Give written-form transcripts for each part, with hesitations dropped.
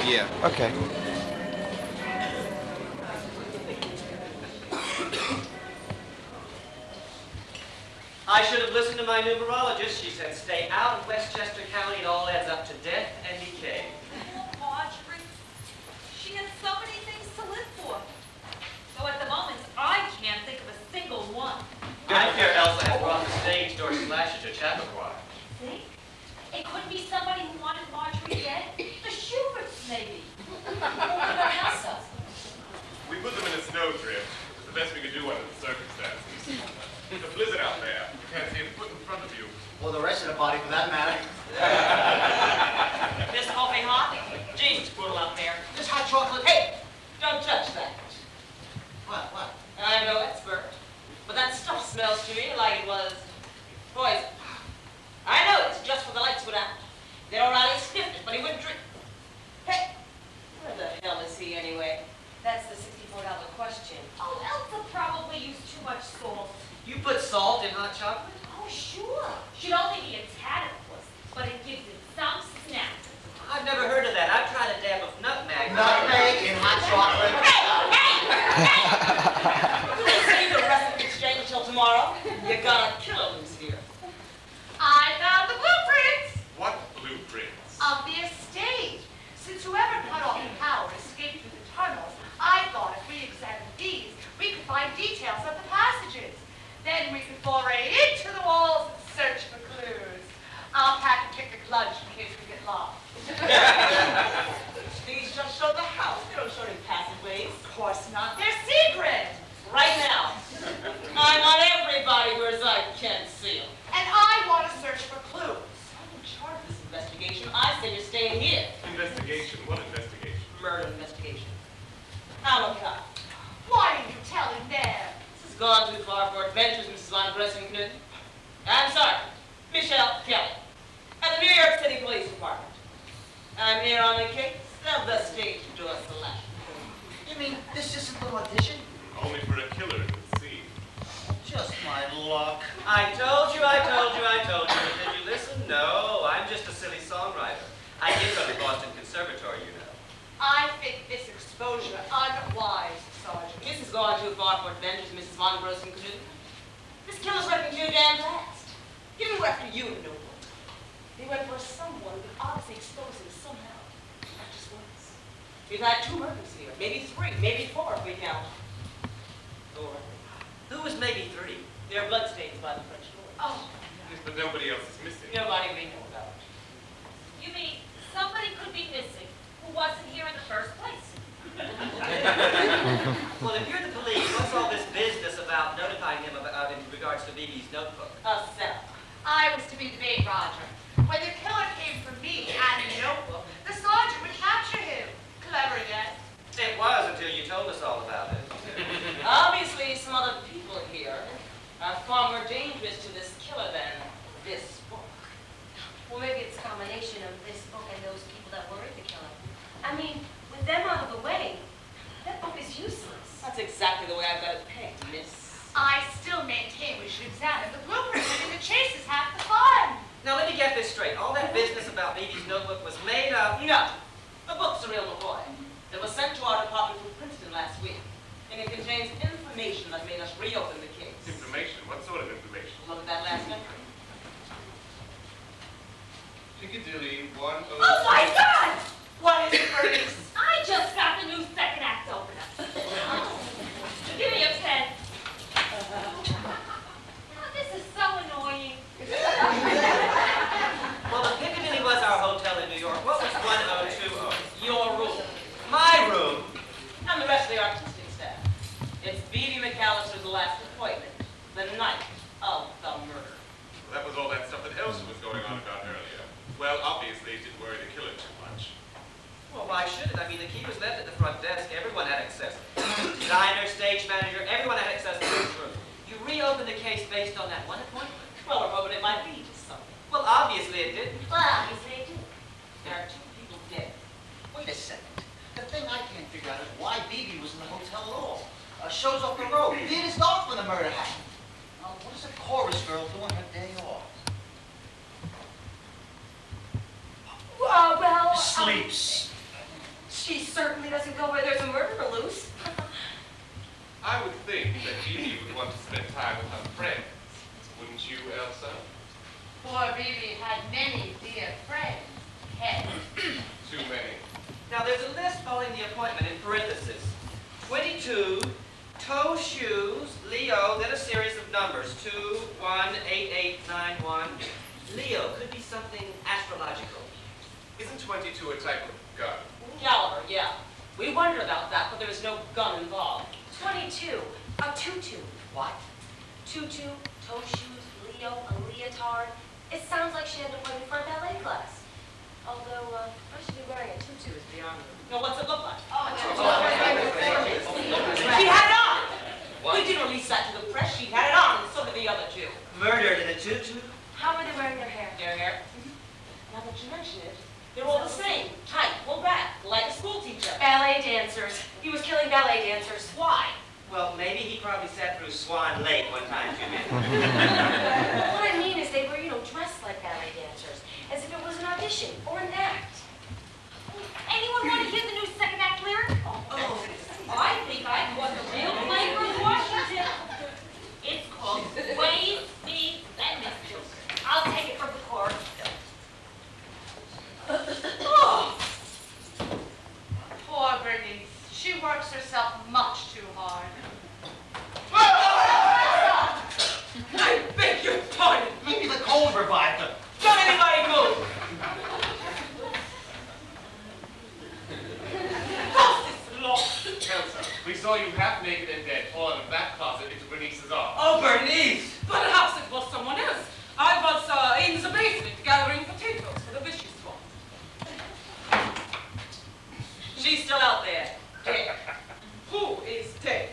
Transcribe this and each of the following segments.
Yeah. Okay. I should have listened to my numerologist. She said stay out of Westchester County. It all adds up to death and decay. Poor Marjorie. She has so many things to live for. So at the moment, I can't think of a single one. I fear Elsa has brought the stage door slashes to Chappaqua. Think? It could be somebody who wanted Marjorie dead. The Schuberts, maybe. Or their house up. We put them in a snowdrift. It's the best we could do under the circumstances. There's a blizzard out there. You can't see a foot in front of you. Or the rest of the body, for that matter. This coffee hot? Jesus, poodle up there. This hot chocolate. Hey, don't touch that. What? I'm no expert, but that stuff smells to me like it was poison. I know it's just for the lights went out. Then O'Reilly sniffed it, but he wouldn't drink. Hey, where the hell is he anyway? That's the $64 question. Oh, Elsa probably used too much salt. You put salt in hot chocolate? Oh, sure. Should only be a tad, of course, but it gives it some snap. I've never heard of that. I've tried a dab of nutmeg. Nutmeg in hot chocolate. We'll save the rest of the exchange till tomorrow. You got a killer loose here. I found the blueprints What blueprints? of the estate. Since whoever cut off the power escaped through the tunnels, I thought if we examined these, we could find details of the passages. Then we could foray into the walls and search for clues. I'll pack and pick the lunch in case we get lost. These just show the house. They don't show any passageways. Of course not. They're secret. Right now. I want everybody where I can see them. And I want to search for clues. I'm in charge of this investigation. I say you're staying here. Investigation? What investigation? Murder investigation. I'm a cop. Why didn't you tell him there? This has gone too far for adventures, Mrs. Von Bressington. I'm sorry. Michelle Kelly. At the New York City Police Department. I'm here on the case of the stage door selection. You mean this isn't the audition? Only for a killer to see. Just my luck. I told you. Did you listen? No, I'm just a silly songwriter. I did go to Boston Conservatory, you know. I think this exposure unwise, Sergeant. This has gone too far for adventures, Mrs. Von Bressington. This killer's working too damn fast. Give him work for you to know. He went for someone who could obviously expose him somehow. Not just once. We've had 2 murders here, maybe 3, maybe 4 if we count. 4. Who was maybe 3? There are bloodstains by the French door. Oh. Yes, but nobody else is missing. Nobody we know about. You mean somebody could be missing who wasn't here in the first place? Well, if you're the police, what's all this business about notifying him about in regards to Bibi's notebook? A setup. I was to be the bait, Roger. When the killer came for me and a notebook, the sergeant would capture him. Clever yet. It was until you told us all about it. Obviously, some other people here are far more dangerous to this killer than this book. Well, maybe it's a combination of this book and those people that were in the killer. I mean, with them out of the way, that book is useless. That's exactly the way I've got it pegged, miss. I still maintain we should examine the blueprint. I mean, the chase is half the fun. Now, let me get this straight. All that business about Bibi's notebook was made up. No. The book's a real McCoy. It was sent to our department from Princeton last week, and it contains information that made us reopen the case. Information? What sort of information? Look at that last entry. Piccadilly 102. Oh my God! What is it, Bernice? I just got the new second act opener. Give me a pen. Oh, this is so annoying. Well, the Piccadilly was our hotel in New York. What was 1020? Your room. My room. And the rest of the artistic staff. It's Bibi McAllister's last appointment. The night of the murder. Well, that was all that stuff that Elsa was going on about earlier. Well, obviously, it didn't worry the killer too much. Well, why should it? I mean, the key was left at the front desk. Everyone had access. Designer, stage manager, everyone had access to this room. You reopened the case based on that one appointment. Well, or hoping it might lead to something. Well, obviously it didn't. Well, obviously it did. There are 2 people dead. Wait a second. The thing I can't figure out is why Bibi was in the hotel at all. Shows off the road. It is dark when the murder happened. Now, what is a chorus girl doing her day off? Well, Sleeps. She certainly doesn't go where there's a murderer loose. I would think that Evie would want to spend time with her friends. Wouldn't you, Elsa? Poor Bibi had many dear friends. Head. Too many. Now, there's a list following the appointment in parentheses. 22, toe shoes, Leo, then a series of numbers. 2, 1, 8, 8, 9, 1. Leo could be something astrological. Isn't 22 a type of gun? Caliber, yeah. We wondered about that, but there was no gun involved. 22, a tutu. What? Tutu, toe shoes, Leo, a leotard. It sounds like she had an appointment for a ballet class. Although, why should be wearing a tutu is beyond me. Now, what's it look like? Oh, She had it on! What? We did release that to the press. She had it on, and so did the other two. Murdered in a tutu? how are they wearing their hair? Their hair. Now that you mention it, they're all the same. Tight, pulled back, like a school teacher. Ballet dancers. He was killing ballet dancers. Why? Well, maybe he probably sat through Swan Lake one time too many. What I mean is they were, dressed like ballet dancers, as if it was an audition or an act. Anyone want to hear the new second act lyric? Oh, I think I caught the real flavor of Washington. It's called Ways, Means, and Mysteries. I'll take it from the chorus. Oh, Poor Bernice. She works herself much too hard. I beg your pardon. Maybe the cold revived her. Don't anybody move. What's this law? Elsa, we saw you half naked and dead fall in a back closet into Bernice's arms. Oh, Bernice! Perhaps it was someone else. I was in the basement gathering potatoes for the vicious one. She's still out there, dead. Who is dead?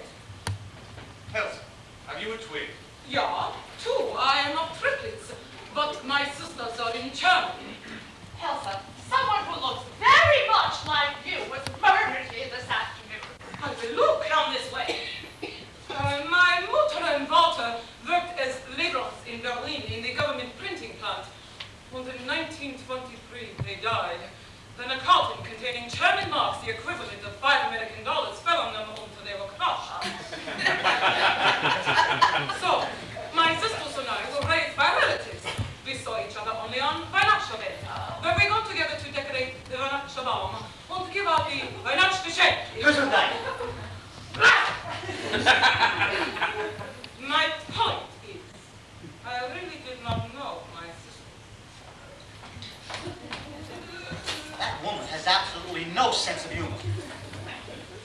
Elsa, have you a twin? Yeah, two. I am of triplets, but my sisters are in Germany. Elsa, someone who looks very much like you was murdered here this afternoon. I will look. Come this way. My mother and father worked as laborers in Berlin in the government printing plant. And in 1923, they died. Then a carton containing German marks, the equivalent of $5 American, fell on them until they were crushed. So, my sisters and I were raised by relatives. We saw each other only on Weihnachtsfest, where we got together to decorate the Weihnachtsbaum and give out the Weihnachtsgeschenk. Gesundheit. My point is, I really did not know my sister. That woman has absolutely no sense of humor.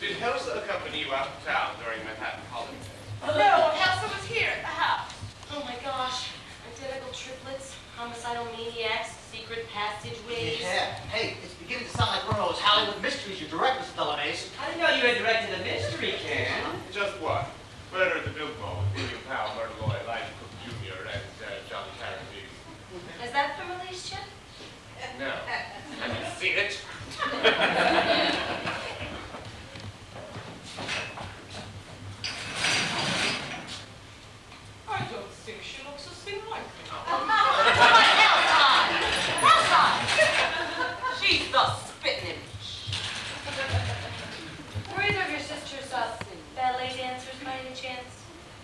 Did Elsa accompany you out of town during Manhattan holiday? No, Elsa was here at the house. Oh my gosh. Identical triplets, homicidal maniacs, secret passageways. Yeah. Hey, it's beginning to sound like one of those Hollywood mysteries you direct, Mr. Delamace. I didn't know you had directed a mystery, Karen. Just one. Murder at the Milk Mall with William Powell, Murder Lawyer, Elijah Cook Jr., and Johnny Carradine. Is that from release yet? No. Have you seen it? I don't think she looks a thing like me. She's the spitting image. Were either of your sisters ballet dancers by any chance?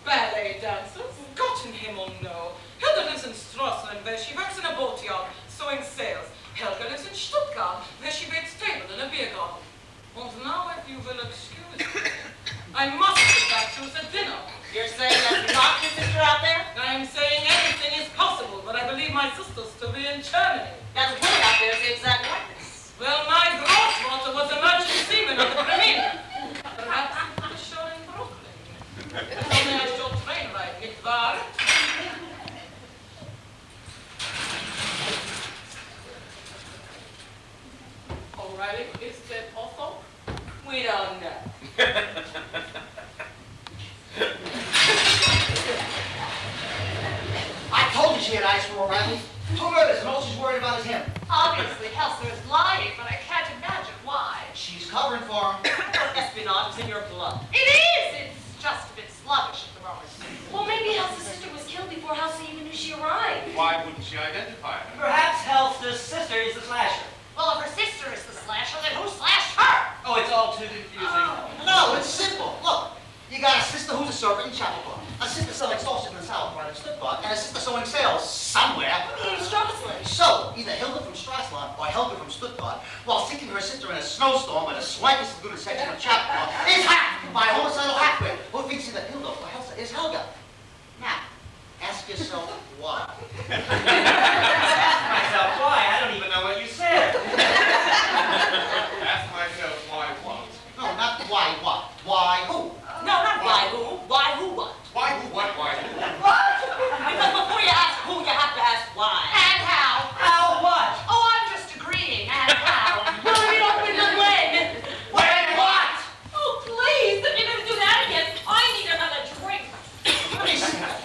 Ballet dancers? Gott in Himmel, no. Hilda lives in Strassland, where she works in a boatyard, sewing sails. Helga lives in Stuttgart, where she waits table in a beer garden. And now, if you will excuse me, I must get back to the dinner. You're saying there's not your sister out there? I'm saying everything is possible, but I believe my sisters to be in Germany. That woman out there is the exact likeness. Well, my grossmother was a merchant seaman of the Crimea. Perhaps it was shown in Brooklyn. Tell me I shall train right, nicht wahr? O'Reilly is dead also? We don't know. I told you she had eyes for O'Reilly. Two murders, and all she's worried about is him. Obviously, Elsa is lying, but I can't imagine why. She's covering for him. Espionage is in your blood. It is! It's just a bit sluggish at the moment. Well, maybe Elsa's sister was killed before Elsa even knew she arrived. Why wouldn't she identify her? Perhaps Elsa's sister is the slasher. Well, if her sister is the slasher, then who slashed her? all too confusing. No, it's simple. Look, you got a sister who's a servant in Chapel, a sister selling sausage in the South right in Stuttgart, and a sister sewing sails somewhere. Strassland. So, either Hilda from Strassland or Helga from Stuttgart, while sinking her sister in a snowstorm in the swankiest secluded section of Chapel, is hacked by a homicidal hackman who thinks either Hilda or Elsa is Helga. Now, ask yourself why. Ask myself why. I don't even know what you said. Ask myself why what? No, not why what. Why who? No, not why who. Why who what? Why who what? Why who? Because before you ask who, you have to ask why. And how? How what? Oh, I'm just agreeing. And how? Hurry up with the when. When what? Oh, please, if you're going to do that again, I need another drink. Let me see that.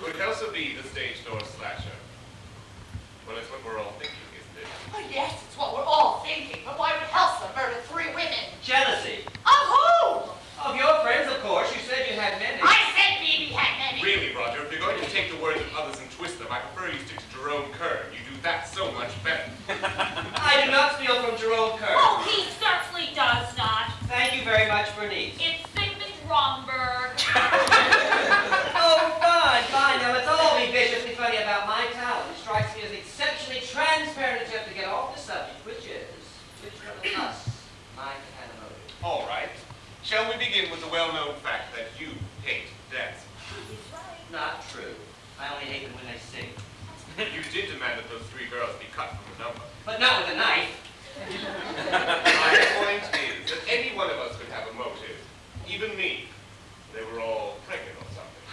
Could Elsa be the stage door slasher? Well, it's what we're all thinking, isn't it? Oh, yes, it's what we're all thinking. But why would Elsa murder 3 women? Jealousy. Of who? Of your friends, of course. You said you had many. I said Phoebe had many. Really, Roger, if you're going to take the words of others and twist them, I prefer you stick to Jerome Kern. You do that so much better. I do not steal from Jerome Kerr. Oh, he certainly does not. Thank you very much, Bernice. It's Sigmund Romberg. Oh, fine, fine. Now, let's all be viciously funny about my talent. It strikes me as exceptionally transparent attempt to get off the subject, which one of us might have a motive. All right. Shall we begin with the well-known fact that you hate dancing? Not true. I only hate them when they sing. You did demand that those 3 girls be cut from the number. But not with a knife. My point is that any one of us could have a motive. Even me. They were all pregnant or something.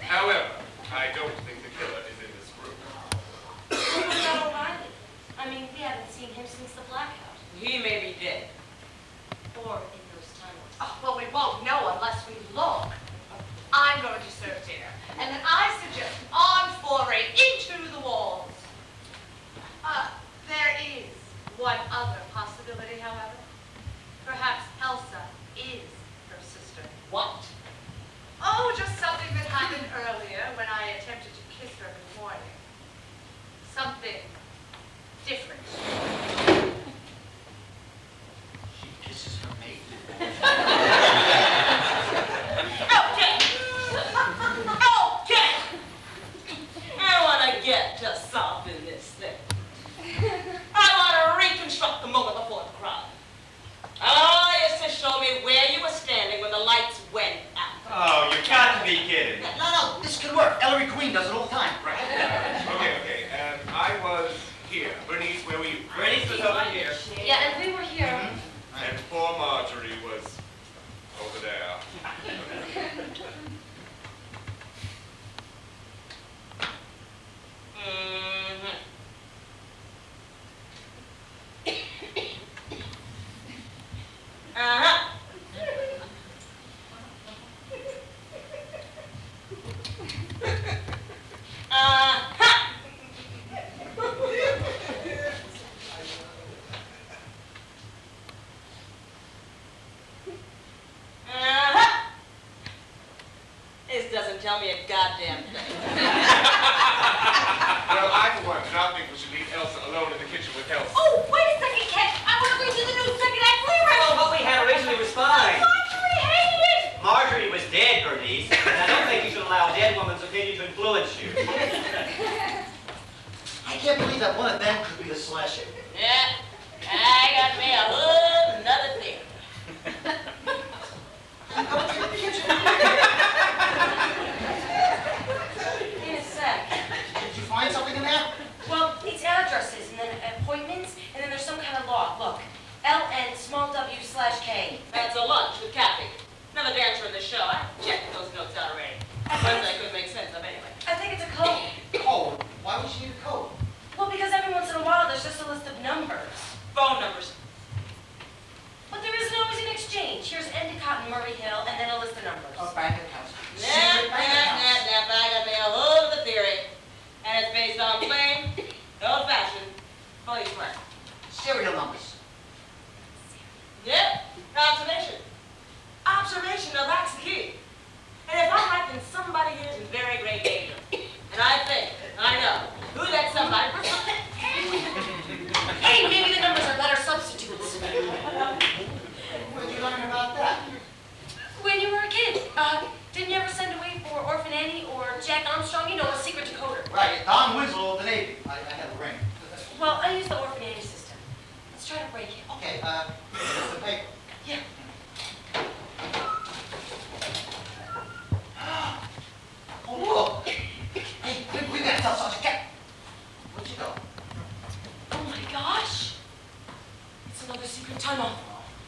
However, I don't think the killer is in this group. What about O'Reilly? I mean, we haven't seen him since the blackout. He may be dead. Or in those tunnels. Oh, well, we won't know unless we look. I'm going to serve dinner. And then I suggest an armed foray into the walls. There is one other possibility, however. Perhaps Elsa is her sister. What? Oh, just something that happened earlier when I attempted to kiss her in the morning. Something different. She kisses her mate. Okay. Okay. I want to get to solving this thing. I want to reconstruct the moment before the crime. I want you to show me where you were standing when the lights went out. Oh, you got to be kidding. No, this could work. Ellery Queen does it all the time. Right? Okay. I was here. Bernice, where were you? Bernice was over here. Yeah, and we were here. And poor Marjorie was over there. Uh-huh. Uh-huh. Uh-huh. This doesn't tell me a goddamn thing. Well, I, for one, do not think we should leave Elsa alone in the kitchen with Elsa. Oh, wait a second, Ken. I want to read you the new second act lyrics. Well, what we had originally was fine. Marjorie hated it. Marjorie was dead, Bernice, and I don't think you should allow a dead woman's opinion to influence you. I can't believe that one of them could be the slasher. Yeah, I got me a whole nother thing. In a sec. Did you find something in there? Well, it's addresses and then appointments, and then there's some kind of log. Look, LN_W/K. That's a lunch with Kathy. Another dancer in the show. I checked those notes out already. Ones I could make sense of anyway. I think it's a code. Code? Why would she need a code? Well, because every once in a while there's just a list of numbers. Phone numbers. But there isn't always an exchange. Here's Endicott and Murray Hill, and then a list of numbers. Okay. Jack Armstrong, you know, a secret decoder. Right, Don Winslow of the Navy. I have a ring. Well, I use the orphanage system. Let's try to break it. Okay, here's the paper. Yeah. Oh, look. Hey, we gotta tell Sergeant Cap. Where'd you go? Oh my gosh. It's another secret tunnel.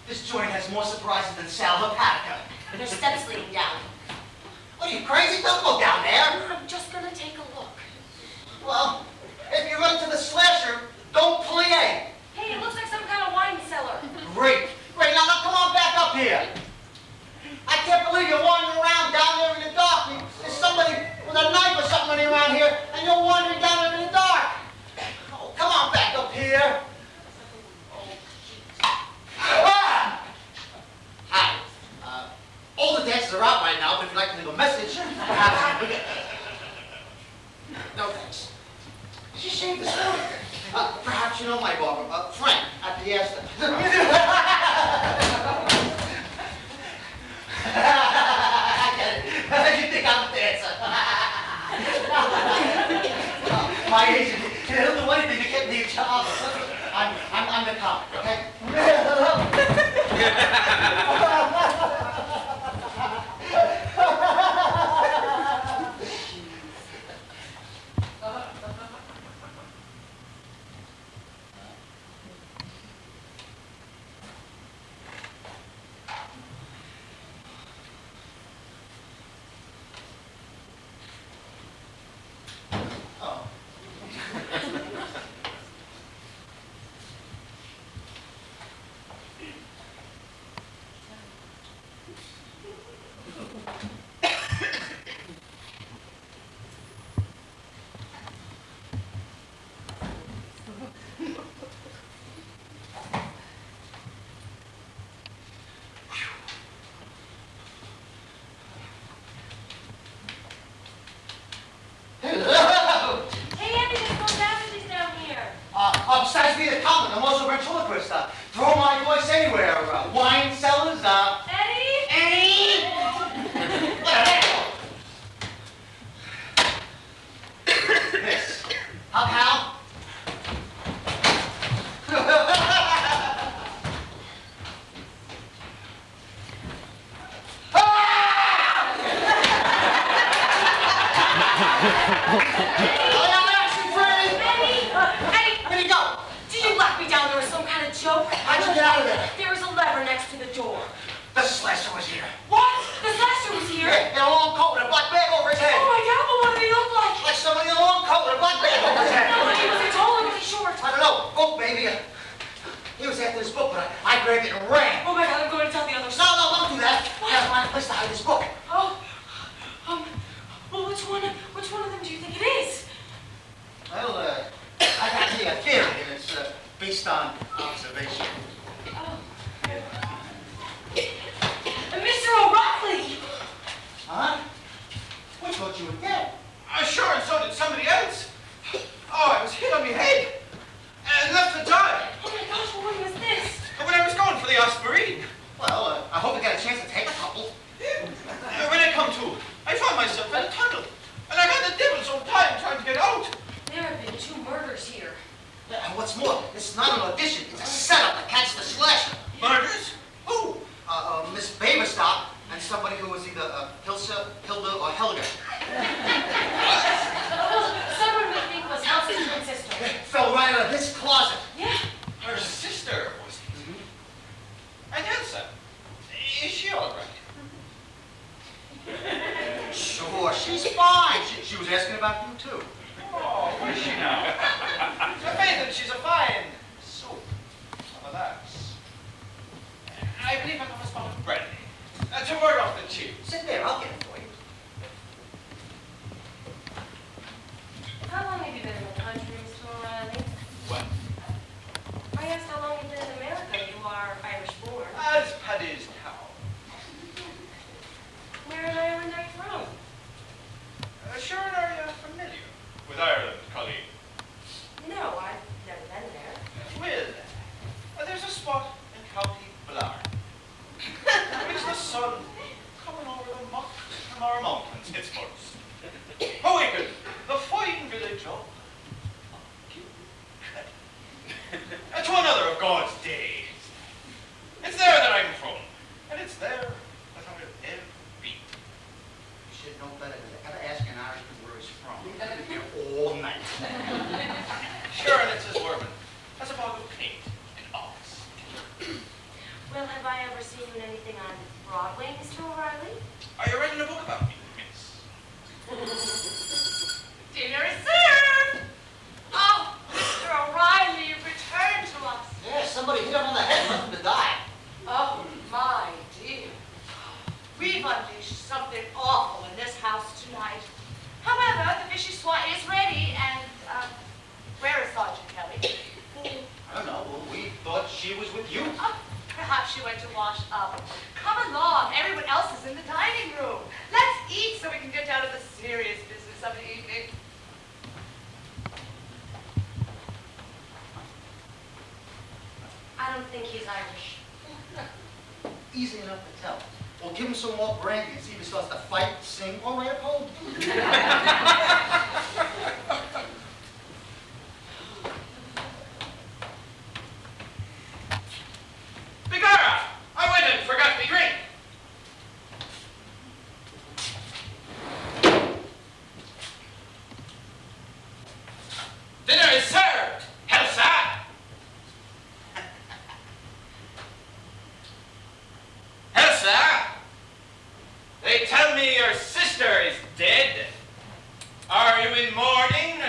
This joint has more surprises than Sal Hepatica. There's steps leading down. What are you, crazy? Don't go down there. I'm just gonna take a look. Well, if you run to the slasher, don't play. Hey, it looks like some kind of wine cellar. Great. Great. Now come on back up here. I can't believe you're wandering around down there in the dark. There's somebody with a knife or something running around here, and you're wandering down there in the dark. Oh, come on back up here. Ah! Hi. All the dancers are out right now, but if you'd like to leave a message, perhaps you could. No thanks. She shaved the story. Perhaps you know my barber, Frank, at the Astor. I get it. You think I'm a dancer. My agent, he'll do anything to get me a job. I'm the comic, okay? Besides being a comic, I'm also a ventriloquist. Throw my voice anywhere. Wine cellars, Eddie? Eddie! What the hell? Miss. How, pal? Joke? How'd you get out of there? There was a lever next to the door. The slasher was here. What? The slasher was here? Yeah, in a long coat with a black bag over his head. Oh my God, but what did he look like? Like somebody in a long coat with a black bag over his head. No, but he was tall or was he short? I don't know. Book, baby. He was after this book, but I grabbed it and ran. Oh my God, I'm going to tell the others. No, don't do that. I gotta find a place to hide this book. Oh, well, which one of them do you think it is? Well, I got a theory, and it's based on observation. Oh. Mr. O'Reilly! Huh? We thought you were dead. Sure, and so did somebody else. Oh, I was hit on my head and left to die. Oh my gosh, well, when was this? When I was going for the aspirin. Well, I hope you got a chance to take a couple. When I come to, I found myself in a tunnel, and I got the devil's own time trying to get out. There have been 2 murders here. And what's more, it's not an audition, it's a setup to catch the slasher. Murders? Who? Miss Baberstock and somebody who was either Hilsa, Hilda, or Helga. Someone we think was Elsie's twin sister. Fell right out of this closet. Yeah. Her sister, was it? And Elsa, is she all right? Sure, she's fine. She was asking about you, too. Oh, where's she now? I faith that she's a fine soup. Some of that. I believe I got a spot of brandy. To ward off the chill. Sit there, I'll get it for you. How long have you been in the country, Mr. O'Reilly? What? I asked how long you've been in America. You are Irish-born. As Paddy's cow. Where in Ireland are you from? Sure, are you familiar with Ireland, Colleen? No, I've never been there. Well, there's a spot in County Blar. It's the sun coming over the mountains from our mountains, it's first. it no better than to ever ask an Irishman where he's from. He's been here all night. Sure, and it's his Werman. That's a bog of paint and office. Well, have I ever seen you in anything on Broadway, Mr. O'Reilly? Are you writing a book about me, miss? Dinner is served! Oh, Mr. O'Reilly, you've returned to us. Yeah, somebody hit him on the head and left him to die. Oh, my dear. We've unleashed something awful in this house tonight. However, the fishy swat is ready, and, where is Sergeant Kelly? I don't know. Well, we thought she was with you. Oh, perhaps she went to wash up. Come along. Everyone else is in the dining room. Let's eat so we can get down to the serious business of the evening. I don't think he's Irish. Easy enough to tell. We'll give him some more brandy and see if he starts to fight, sing, or write a poem. Begorra! I went and forgot me drink. Dinner is served. Helsa! Helsa! They tell me your sister is dead. Are you in mourning?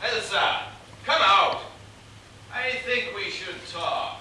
Elsa, come out. I think we should talk.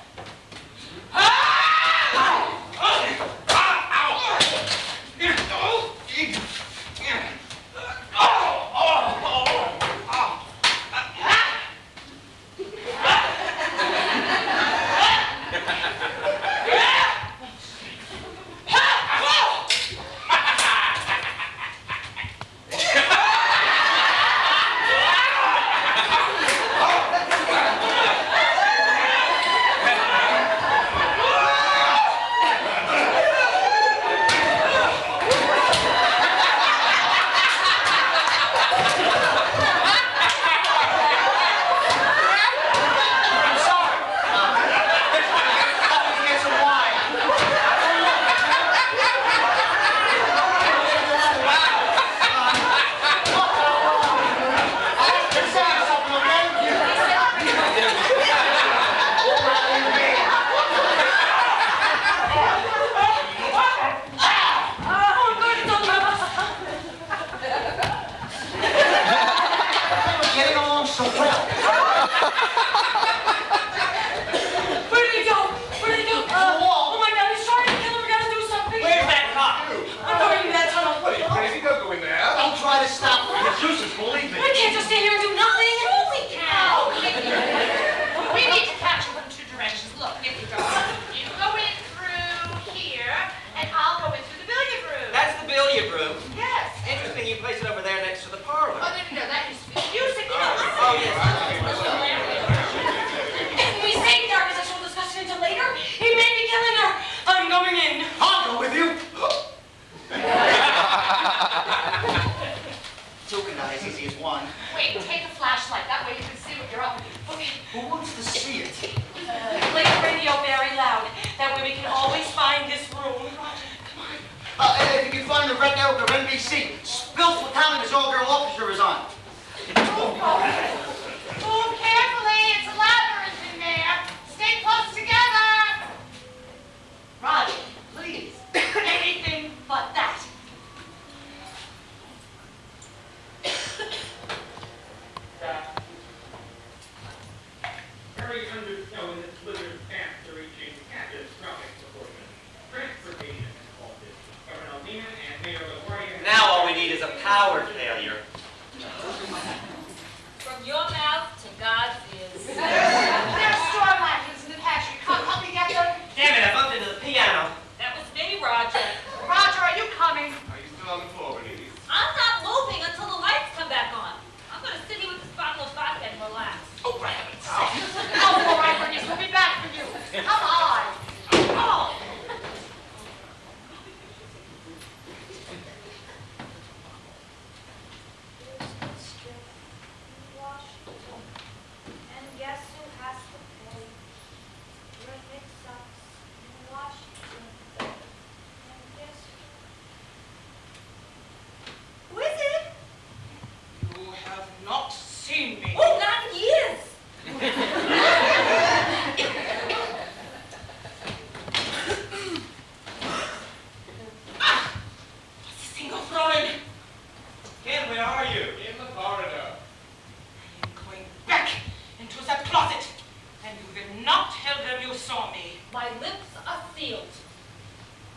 will not tell them you saw me. My lips are sealed.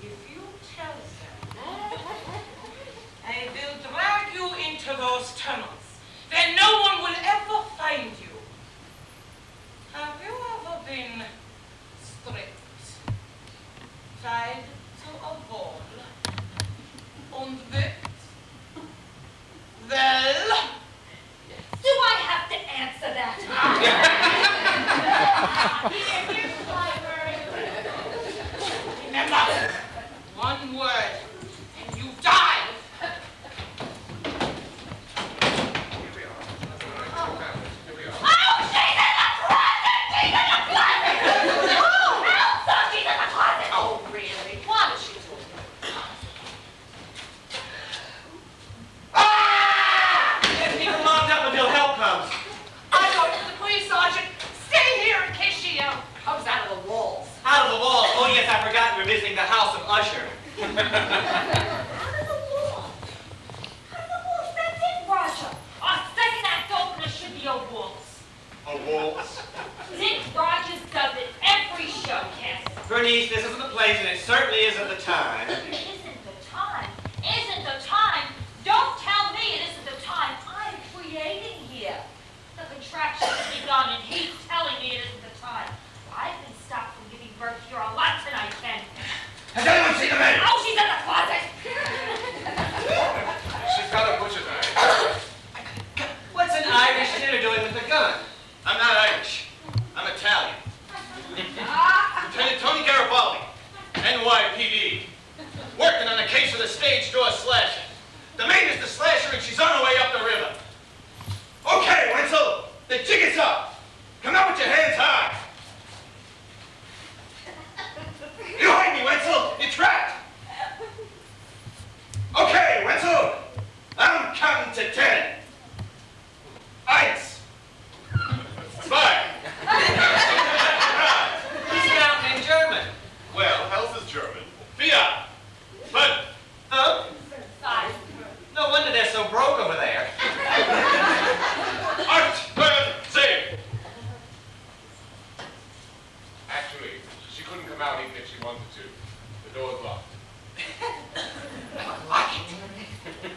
If you tell them, I will drag you into those tunnels. Then no one will ever find you. Have you ever been stripped, tied to a wall, and whipped? Well, Do I have to answer that? Here's my word. remember, one word, and you die. Here we are. Here we are. Oh, she's in the closet! She's in the closet! Oh, Elsa, she's in the closet! Oh, really? What is she doing? Get people locked up until help comes. I'm going to the police, Sergeant. Stay here in case she comes out of the walls. Out of the wall. Oh yes, I forgot we're visiting the house of Usher. Out of the wall. Out of the walls, that's it, Roger. Our second act opener should be a waltz. A waltz. Dick Rogers does it every show, Cass. Bernice, this isn't the place, and it certainly isn't the time. It isn't the time. Isn't the time. Don't tell me it isn't the time. I'm creating here. The contraction has begun, and he's telling me it isn't the time. I've been stopped from giving birth here a lot tonight, Ken. Has anyone seen the man? Oh, she's in the closet. She's got a butcher knife. What's an Irish sinner doing with a gun? I'm not Irish. I'm Italian. Lieutenant Tony Garibaldi, NYPD. Working on a case of the stage door slasher. The maid is the slasher and she's on her way up the river. Okay, Wenzel, the jig is up. Come out with your hands high. You hide me, Wenzel. You're trapped. Okay, Wenzel. I'm counting to 10. Eins. Zwei. He's counting in German. Well, Health is German. Vier. Fünf. Oh, Five. no wonder they're so broke over there. Acht. Neun. Zehn. Actually, she couldn't come out even if she wanted to. The door's locked. Lock it.